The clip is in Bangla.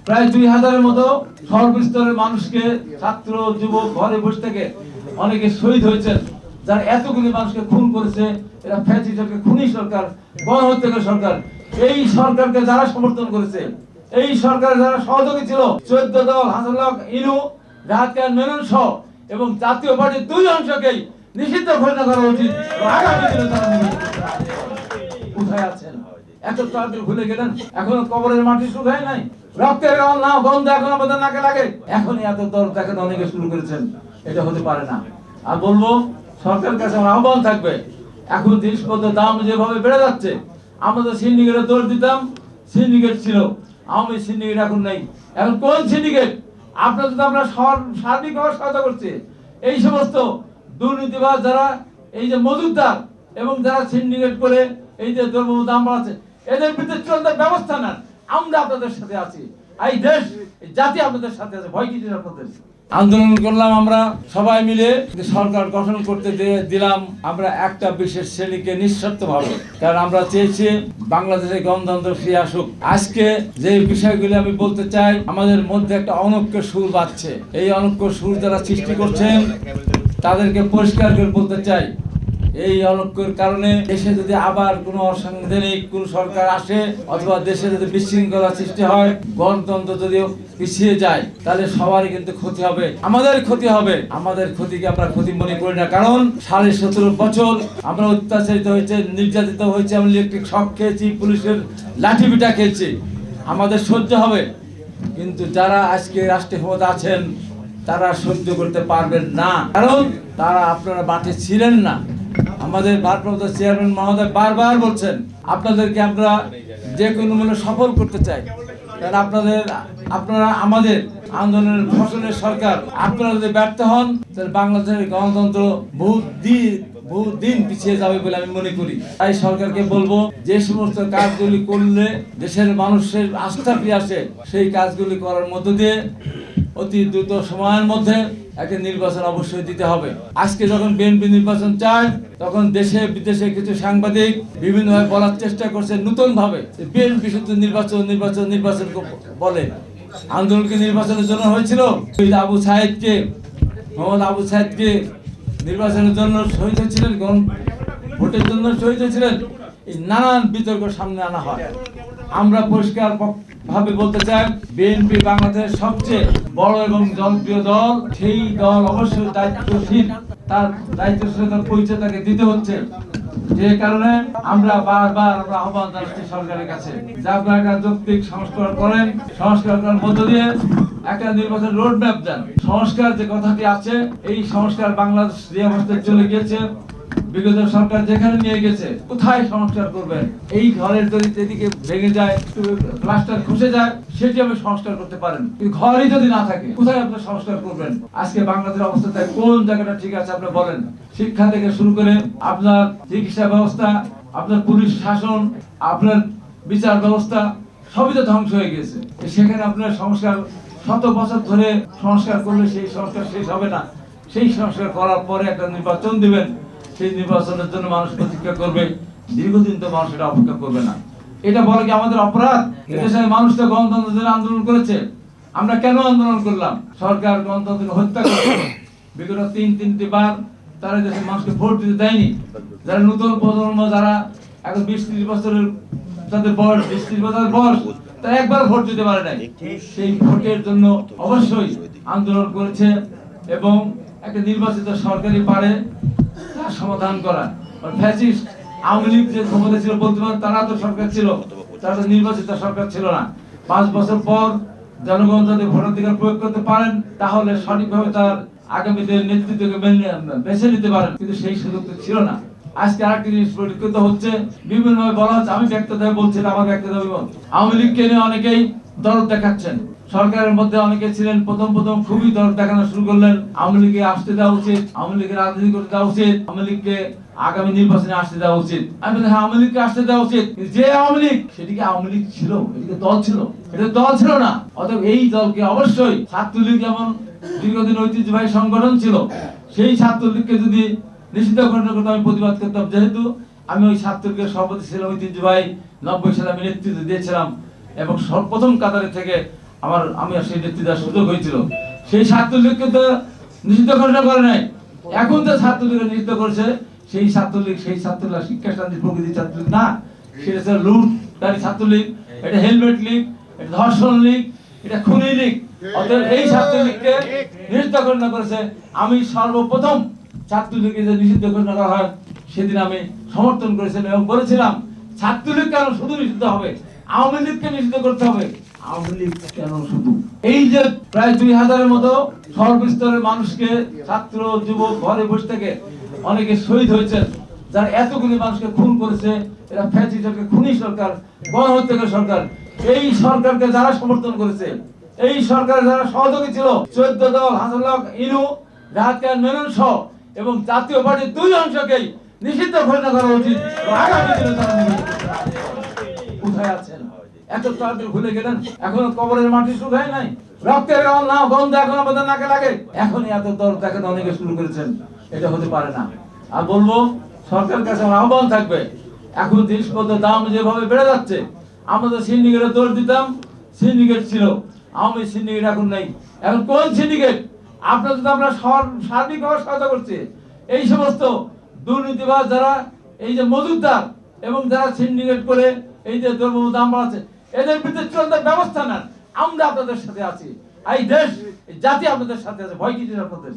প্রায় 2000-এর মতো সর্বস্তরের মানুষকে, ছাত্র যুবক ঘরে বসে থেকে অনেকে শহীদ হয়েছেন। যারা এতগুলি মানুষকে খুন করেছে, এরা ফ্যাসিস্ট খুনি সরকার, গণহত্যাকারী সরকার। এই সরকারকে যারা সমর্থন করেছে, এই সরকারের যারা সহযোগী ছিল, 14 দল, হাসানুল্লাহ ইনু, রাহাত খান মেনন সহ এবং জাতীয় পার্টির 2 অংশকেই নিষিদ্ধ ঘোষণা করা উচিত। আগামী দিনে তারা কোথায় আছেন? এত তাড়াতাড়ি ভুলে গেলেন? এখনো কবরের মাটি শুকায় নাই, রক্তের গন্ধ এখন আমাদের নাকে লাগে, এখনই এত দর দেখেন অনেকে শুরু করেছেন। এটা হতে পারে না। আর বলবো, সরকারের কাছে আমার আহ্বান থাকবে, এখন জিনিসপত্রের দাম যেভাবে বেড়ে যাচ্ছে, আমাদের সিন্ডিকেটে দৌড় দিতাম, সিন্ডিকেট ছিল, আওয়ামী সিন্ডিকেট এখন নেই। এখন কোন সিন্ডিকেট? আপনার যদি আমরা সার্বিকভাবে সহায়তা করছি, এই সমস্ত দুর্নীতিবাজ যারা, এই যে মজুদদার এবং যারা সিন্ডিকেট করে এই যে দ্রব্য দাম বাড়াচ্ছে, এদের বিরুদ্ধে চূড়ান্ত ব্যবস্থা নেন। আমরা আপনাদের সাথে আছি, এই দেশ, এই জাতি আপনাদের সাথে আছে, ভয় কিছু আপনাদের। আন্দোলন করলাম আমরা সবাই মিলে, সরকার গঠন করতে দিলাম আমরা একটা বিশেষ শ্রেণীকে নিঃশর্তভাবে, কারণ আমরা চেয়েছি বাংলাদেশে গণতন্ত্র ফিরে আসুক। আজকে যে বিষয়গুলি আমি বলতে চাই, আমাদের মধ্যে একটা অনৈক্য সুর বাজছে। এই অনৈক্য সুর যারা সৃষ্টি করছেন তাদেরকে পরিষ্কার করে বলতে চাই, এই অনৈক্যের কারণে দেশে যদি আবার কোনো অসাংবিধানিক কোন সরকার আসে, অথবা দেশে যদি বিশৃঙ্খলা সৃষ্টি হয়, গণতন্ত্র যদি পিছিয়ে যায়, তাহলে সবারই কিন্তু ক্ষতি হবে, আমাদের ক্ষতি হবে। আমাদের ক্ষতিকে আমরা ক্ষতি মনে করি না, কারণ 17.5 বছর আমরা অত্যাচারিত হয়েছে, নির্যাতিত হয়েছে, আমরা ইলেকট্রিক শক খেয়েছি, পুলিশের লাঠি পিটা খেয়েছি, আমাদের সহ্য হবে। কিন্তু যারা আজকে রাষ্ট্রীয় ক্ষমতা আছেন তারা সহ্য করতে পারবেন না, কারণ তারা আপনারা মাঠে ছিলেন না। আমাদের ভারপ্রাপ্ত চেয়ারম্যান মহোদয় বারবার বলছেন, আপনাদেরকে আমরা যে কোনো মূল্যে সফল করতে চাই, কারণ আপনারা আমাদের আন্দোলনের ফসলের সরকার। আপনারা যদি ব্যর্থ হন, তাহলে বাংলাদেশের গণতন্ত্র বহু দিন পিছিয়ে যাবে বলে আমি মনে করি। তাই সরকারকে বলবো, যে সমস্ত কাজগুলি করলে দেশের মানুষের আস্থা ফিরে আসে, সেই কাজগুলি করার মধ্য দিয়ে অতি দ্রুত সময়ের মধ্যে একটা নির্বাচন অবশ্যই দিতে হবে। আজকে যখন বিএনপি নির্বাচন চায়, তখন দেশে বিদেশে কিছু সাংবাদিক বিভিন্নভাবে বলার চেষ্টা করছে নতুন ভাবে, বিএনপি শুধু নির্বাচন নির্বাচন নির্বাচন বলে। আন্দোলনকে নির্বাচনের জন্য হয়েছিল, মোহাম্মদ আবু সাইদকে নির্বাচনের জন্য শহীদ হয়েছিলেন, ভোটের জন্য শহীদ হয়েছিলেন। এই নানান বিতর্ক সামনে আনা হয়। আমরা পরিষ্কার ভাবে বলতে চাই, বিএনপি বাংলাদেশের সবচেয়ে বড় এবং জনপ্রিয় দল। সেই দল অবশ্যই দায়িত্বশীল, তার দায়িত্বশীলতার পরিচয় তাকে দিতে হচ্ছে। যে কারণে আমরা বারবার আহ্বান জানাচ্ছি সরকারের কাছে যে আপনারা একটা যৌক্তিক সংস্কার করেন, সংস্কার করার মধ্য দিয়ে একটা নির্বাচন রোড ম্যাপ দেন। সংস্কার যে কথাটি আছে, এই সংস্কার বাংলাদেশ যে অবস্থায় চলে গিয়েছে, বিগত সরকার যেখানে নিয়ে গেছে, কোথায় সংস্কার করবেন? এই ঘরের যদি এদিকে ভেঙে যায়, প্লাস্টার খসে যায়, সেটি আপনি সংস্কার করতে পারেন, কিন্তু ঘরই যদি না থাকে, কোথায় আপনি সংস্কার করবেন? আজকে বাংলাদেশের অবস্থাটা কোন জায়গাটা ঠিক আছে আপনি বলেন? শিক্ষা থেকে শুরু করে আপনার চিকিৎসা ব্যবস্থা, আপনার পুলিশ শাসন, আপনার বিচার ব্যবস্থা, সবই তো ধ্বংস হয়ে গেছে। সেখানে আপনার সংস্কার 100 বছর ধরে সংস্কার করলে সেই সংস্কার শেষ হবে না। সেই সংস্কার করার পরে একটা নির্বাচন দিবেন, সেই নির্বাচনের জন্য মানুষ প্রতীক্ষা করবে, দীর্ঘদিন তো মানুষ এটা অপেক্ষা করবে না। এটা বলে কি আমাদের অপরাধ? এদেশের মানুষ তো গণতন্ত্রের জন্য আন্দোলন করেছে। আমরা কেন আন্দোলন করলাম? সরকার গণতন্ত্রকে হত্যা করেছে। বিগত তিনটি বার তারা দেশের মানুষকে ভোট দিতে দেয়নি। যারা নতুন প্রজন্ম, যারা এখন 20-30 বছরের তাদের বয়স, 20-30 বছরের বয়স, তারা একবার ভোট দিতে পারে নাই। সেই ভোটের জন্য অবশ্যই আন্দোলন করেছে এবং একটা নির্বাচিত সরকারি পারে তার সমাধান করা। ফ্যাসিস্ট আওয়ামী লীগ যে ক্ষমতা ছিল, বলতে পারেন তারা তো সরকার ছিল, তারা তো নির্বাচিত সরকার ছিল না। 5 বছর পর জনগণ যদি ভোটাধিকার প্রয়োগ করতে পারেন, তাহলে সঠিকভাবে তার আগামীতে নেতৃত্বকে বেছে নিতে পারেন, কিন্তু সেই সুযোগ তো ছিল না। আজকে আরেকটি জিনিস পরিলক্ষিত হচ্ছে, বিভিন্ন ভাবে বলা হচ্ছে, আমি ব্যক্তিগতভাবে বলছিলাম, আমার ব্যক্তিগত আওয়ামী লীগকে নিয়ে অনেকেই দরদ দেখাচ্ছেন। সরকারের মধ্যে অনেকে ছিলেন, প্রথম খুবই দরদ দেখানো শুরু করলেন, আওয়ামী লীগকে আসতে দেওয়া উচিত, আওয়ামী লীগের রাজনীতি করতে দেওয়া উচিত, আওয়ামী লীগকে আগামী নির্বাচনে আসতে দেওয়া উচিত। আমি বলি, হ্যাঁ, আওয়ামী লীগকে আসতে দেওয়া উচিত, যে আওয়ামী লীগ সেটিকে আওয়ামী লীগ ছিল, এদিকে দল ছিল, এটা দল ছিল না। অতএব এই দলকে অবশ্যই, ছাত্রলীগ যেমন দীর্ঘদিন ঐতিহ্যবাহী সংগঠন ছিল, সেই ছাত্রলীগকে যদি নিষিদ্ধ ঘোষণা করতে আমি প্রতিবাদ করতাম, যেহেতু আমি ওই ছাত্রলীগের সভাপতি ছিলাম, ঐতিহ্যবাহী 90 সালে আমি নেতৃত্ব দিয়েছিলাম এবং সর্বপ্রথম কাতারে থেকে আমি সেই নেতৃত্ব দেওয়ার সুযোগ হয়েছিল, সেই ছাত্রলীগকে তো নিষিদ্ধ ঘোষণা করে নাই। এখন তো ছাত্রলীগকে নিষিদ্ধ করেছে, সেই ছাত্রলীগ শিক্ষা শান্তি প্রকৃতি ছাত্রলীগ না, সেটা হচ্ছে লুটকারী ছাত্রলীগ, এটা হেলমেট লীগ, এটা ধর্ষণ লীগ, এটা খুনি লীগ। অতএব এই ছাত্রলীগকে নিষিদ্ধ ঘোষণা করেছে। আমি সর্বপ্রথম ছাত্রলীগকে যে নিষিদ্ধ ঘোষণা করা হয় সেদিন আমি সমর্থন করেছিলাম এবং বলেছিলাম ছাত্রলীগ কেন শুধু নিষিদ্ধ হবে, আওয়ামী লীগকে নিষিদ্ধ করতে হবে। আওয়ামী লীগ কেন শুধু? এই যে প্রায় 2000-এর মতো সর্বস্তরের মানুষকে, ছাত্র যুবক ঘরে বসে থেকে অনেকে শহীদ হয়েছেন, যারা এতগুলি মানুষকে খুন করেছে, এরা ফ্যাসিস্ট খুনি সরকার, গণহত্যাকারী সরকার। এই সরকারকে যারা সমর্থন করেছে, এই সরকার যারা সহযোগী ছিল, 14 দল, হাসানুল্লাহ ইনু, রাহাত খান মেনন সহ এবং জাতীয় পার্টির 2 অংশকেই নিষিদ্ধ ঘোষণা করা উচিত। আগামী দিনে তারা কোথায় আছেন? এত তাড়াতাড়ি ভুলে গেলেন? এখনো কবরের মাটি শুকায় নাই, রক্তের গন্ধ এখন আমাদের নাকে লাগে, এখনই এত দল দেখাতে অনেকে শুরু করেছেন। এটা হতে পারে না। আর বলবো সরকারের কাছে আমার আহ্বান থাকবে, এখন জিনিসপত্রের দাম যেভাবে বেড়ে যাচ্ছে, আমাদের সিন্ডিকেটের দোষ দিতাম, সিন্ডিকেট ছিল, আওয়ামী সিন্ডিকেট এখন নেই। এখন কোন সিন্ডিকেট? আপনাদের তো আমরা সার্বিকভাবে সহায়তা করছি। এই সমস্ত দুর্নীতিবাজ যারা, এই যে মজুদদার এবং যারা সিন্ডিকেট করে এই যে দ্রব্য দাম বাড়াচ্ছে, এদের বিরুদ্ধে চূড়ান্ত ব্যবস্থা নেন। আমরা আপনাদের সাথে আছি, এই দেশ, এই জাতি আপনাদের সাথে আছে, ভয় কিছু আপনাদের।